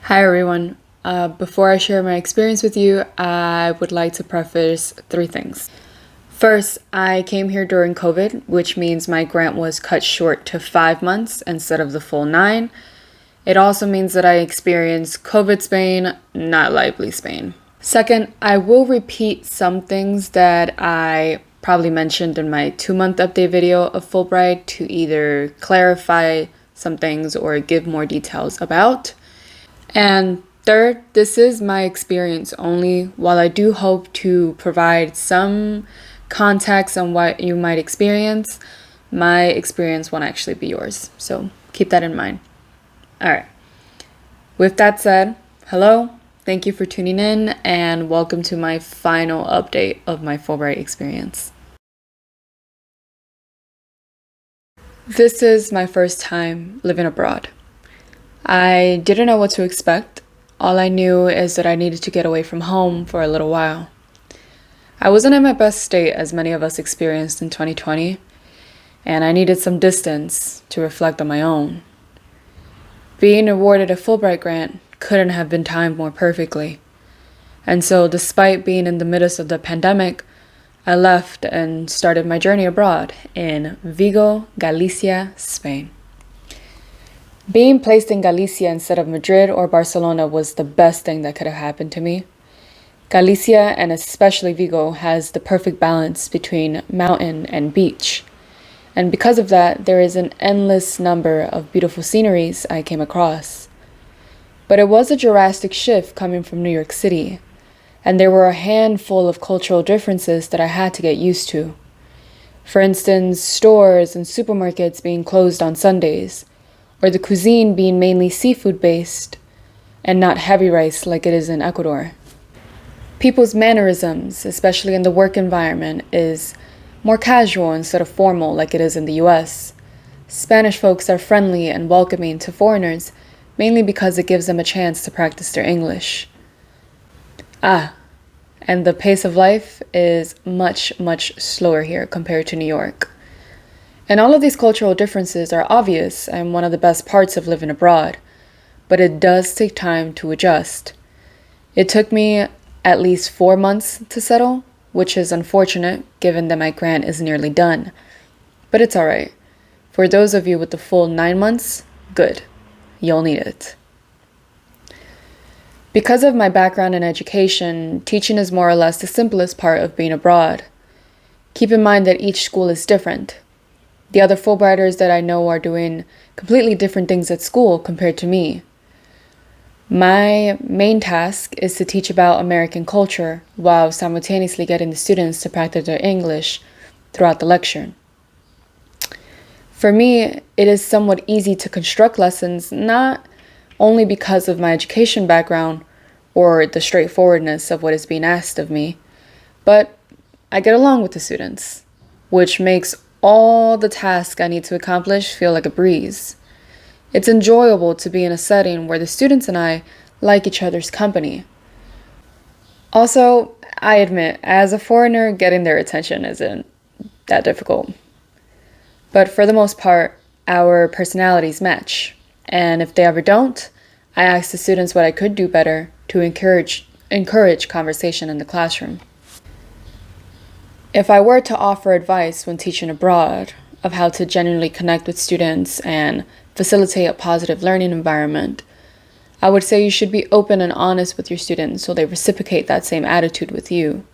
Hi everyone. Before I share my experience with you, I would like to preface three things. First, I came here during COVID, which means my grant was cut short to 5 months instead of the full 9. It also means that I experienced COVID Spain, not lively Spain. Second, I will repeat some things that I probably mentioned in my 2-month update video of Fulbright to either clarify some things or give more details about. And third, this is my experience only. While I do hope to provide some context on what you might experience, my experience won't actually be yours. So keep that in mind. All right. With that said, hello, thank you for tuning in, and welcome to my final update of my Fulbright experience. This is my first time living abroad. I didn't know what to expect. All I knew is that I needed to get away from home for a little while. I wasn't in my best state, as many of us experienced in 2020, and I needed some distance to reflect on my own. Being awarded a Fulbright grant couldn't have been timed more perfectly. And so, despite being in the midst of the pandemic, I left and started my journey abroad in Vigo, Galicia, Spain. Being placed in Galicia instead of Madrid or Barcelona was the best thing that could have happened to me. Galicia, and especially Vigo, has the perfect balance between mountain and beach. And because of that, there is an endless number of beautiful sceneries I came across. But it was a drastic shift coming from New York City, and there were a handful of cultural differences that I had to get used to. For instance, stores and supermarkets being closed on Sundays, or the cuisine being mainly seafood-based and not heavy rice like it is in Ecuador. People's mannerisms, especially in the work environment, is more casual instead of formal like it is in the US. Spanish folks are friendly and welcoming to foreigners, mainly because it gives them a chance to practice their English. And the pace of life is much slower here compared to New York. And all of these cultural differences are obvious and one of the best parts of living abroad, but it does take time to adjust. It took me at least 4 months to settle, which is unfortunate given that my grant is nearly done. But it's alright. For those of you with the full 9 months, good. You'll need it. Because of my background in education, teaching is more or less the simplest part of being abroad. Keep in mind that each school is different. The other Fulbrighters that I know are doing completely different things at school compared to me. My main task is to teach about American culture while simultaneously getting the students to practice their English throughout the lecture. For me, it is somewhat easy to construct lessons, not only because of my education background or the straightforwardness of what is being asked of me, but I get along with the students, which makes all the tasks I need to accomplish feel like a breeze. It's enjoyable to be in a setting where the students and I like each other's company. Also, I admit, as a foreigner, getting their attention isn't that difficult. But for the most part, our personalities match. And if they ever don't, I ask the students what I could do better to encourage conversation in the classroom. If I were to offer advice when teaching abroad of how to genuinely connect with students and facilitate a positive learning environment, I would say you should be open and honest with your students so they reciprocate that same attitude with you.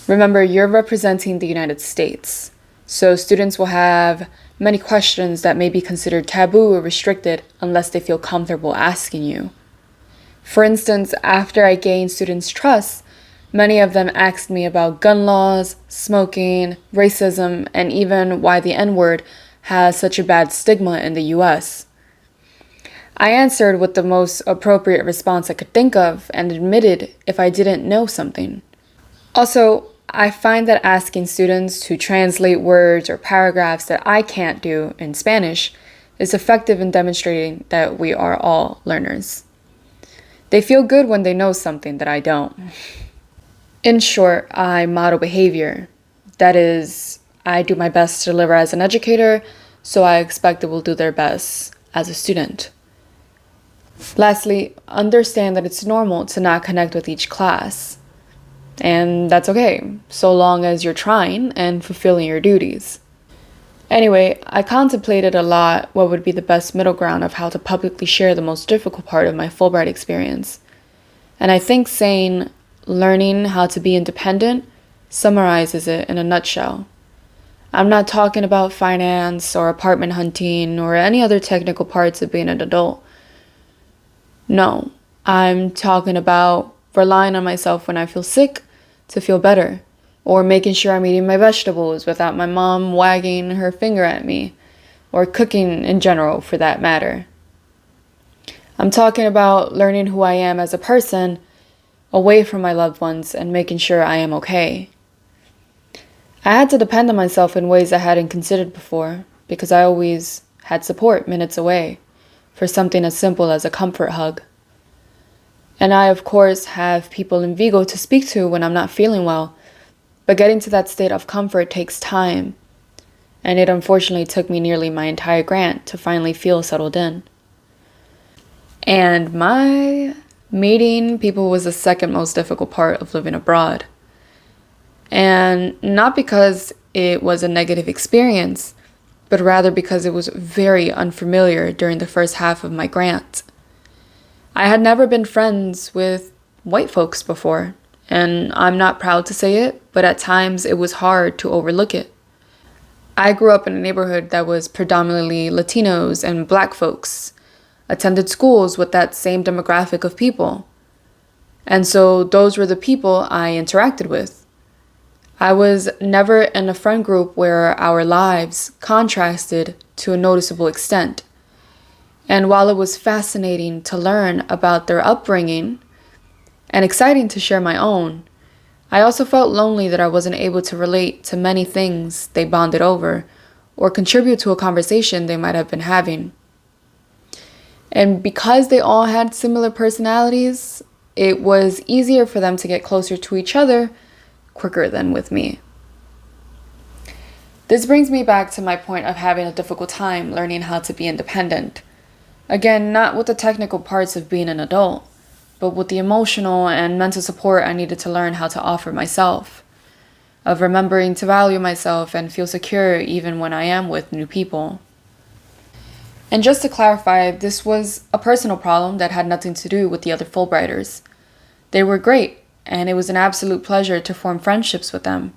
Remember, you're representing the United States, so students will have many questions that may be considered taboo or restricted unless they feel comfortable asking you. For instance, after I gained students' trust, many of them asked me about gun laws, smoking, racism, and even why the N-word has such a bad stigma in the US. I answered with the most appropriate response I could think of and admitted if I didn't know something. Also, I find that asking students to translate words or paragraphs that I can't do in Spanish is effective in demonstrating that we are all learners. They feel good when they know something that I don't. In short, I model behavior. That is, I do my best to deliver as an educator, so I expect they will do their best as a student. Lastly, understand that it's normal to not connect with each class. And that's okay, so long as you're trying and fulfilling your duties. Anyway, I contemplated a lot what would be the best middle ground of how to publicly share the most difficult part of my Fulbright experience. And I think saying learning how to be independent summarizes it in a nutshell. I'm not talking about finance or apartment hunting or any other technical parts of being an adult. No, I'm talking about relying on myself when I feel sick to feel better, or making sure I'm eating my vegetables without my mom wagging her finger at me, or cooking in general for that matter. I'm talking about learning who I am as a person away from my loved ones and making sure I am okay. I had to depend on myself in ways I hadn't considered before because I always had support minutes away for something as simple as a comfort hug. And I, of course, have people in Vigo to speak to when I'm not feeling well, but getting to that state of comfort takes time, and it unfortunately took me nearly my entire grant to finally feel settled in. And my meeting people was the second most difficult part of living abroad. And not because it was a negative experience, but rather because it was very unfamiliar during the first half of my grant. I had never been friends with white folks before, and I'm not proud to say it, but at times it was hard to overlook it. I grew up in a neighborhood that was predominantly Latinos and Black folks, attended schools with that same demographic of people, and so those were the people I interacted with. I was never in a friend group where our lives contrasted to a noticeable extent. And while it was fascinating to learn about their upbringing and exciting to share my own, I also felt lonely that I wasn't able to relate to many things they bonded over or contribute to a conversation they might have been having. And because they all had similar personalities, it was easier for them to get closer to each other quicker than with me. This brings me back to my point of having a difficult time learning how to be independent. Again, not with the technical parts of being an adult, but with the emotional and mental support I needed to learn how to offer myself, of remembering to value myself and feel secure even when I am with new people. And just to clarify, this was a personal problem that had nothing to do with the other Fulbrighters. They were great, and it was an absolute pleasure to form friendships with them.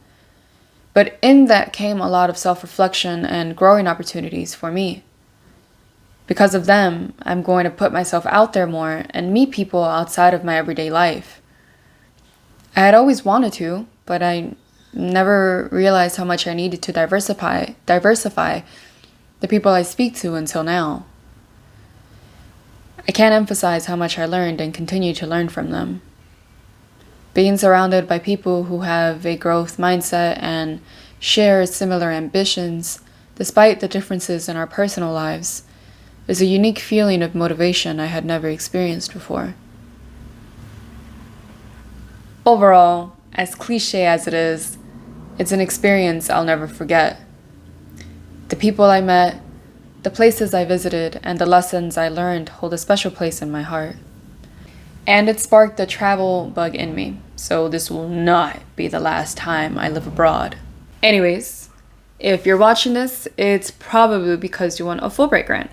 But in that came a lot of self-reflection and growing opportunities for me. Because of them, I'm going to put myself out there more and meet people outside of my everyday life. I had always wanted to, but I never realized how much I needed to diversify the people I speak to until now. I can't emphasize how much I learned and continue to learn from them. Being surrounded by people who have a growth mindset and share similar ambitions, despite the differences in our personal lives, is a unique feeling of motivation I had never experienced before. Overall, as cliche as it is, it's an experience I'll never forget. The people I met, the places I visited, and the lessons I learned hold a special place in my heart. And it sparked the travel bug in me, so this will not be the last time I live abroad. Anyways, if you're watching this, it's probably because you won a Fulbright grant.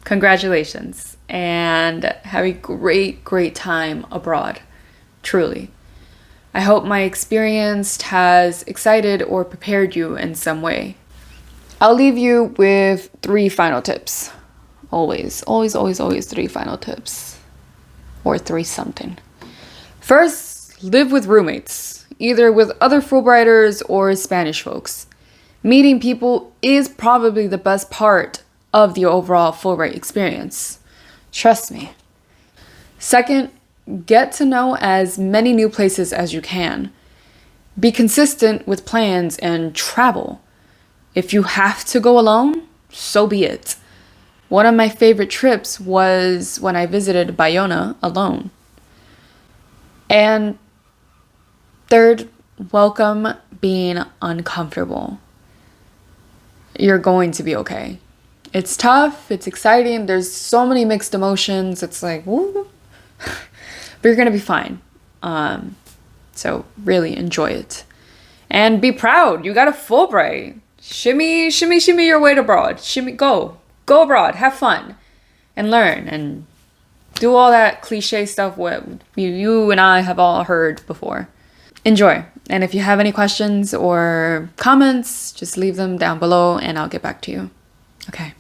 Congratulations, and have a great time abroad, truly. I hope my experience has excited or prepared you in some way. I'll leave you with 3 final tips. Always 3 final tips. Or 3 something. First, live with roommates, either with other Fulbrighters or Spanish folks. Meeting people is probably the best part of the overall Fulbright experience. Trust me. Second, get to know as many new places as you can. Be consistent with plans and travel. If you have to go alone, so be it. One of my favorite trips was when I visited Bayona alone. And third, welcome being uncomfortable. You're going to be okay. It's tough, it's exciting, there's so many mixed emotions. It's like, woo. But you're gonna be fine. So really enjoy it. And be proud. You got a Fulbright. Shimmy, shimmy, shimmy your way abroad. Shimmy, go. Go abroad. Have fun. And learn. And do all that cliche stuff what you and I have all heard before. Enjoy. And if you have any questions or comments, just leave them down below and I'll get back to you. Okay.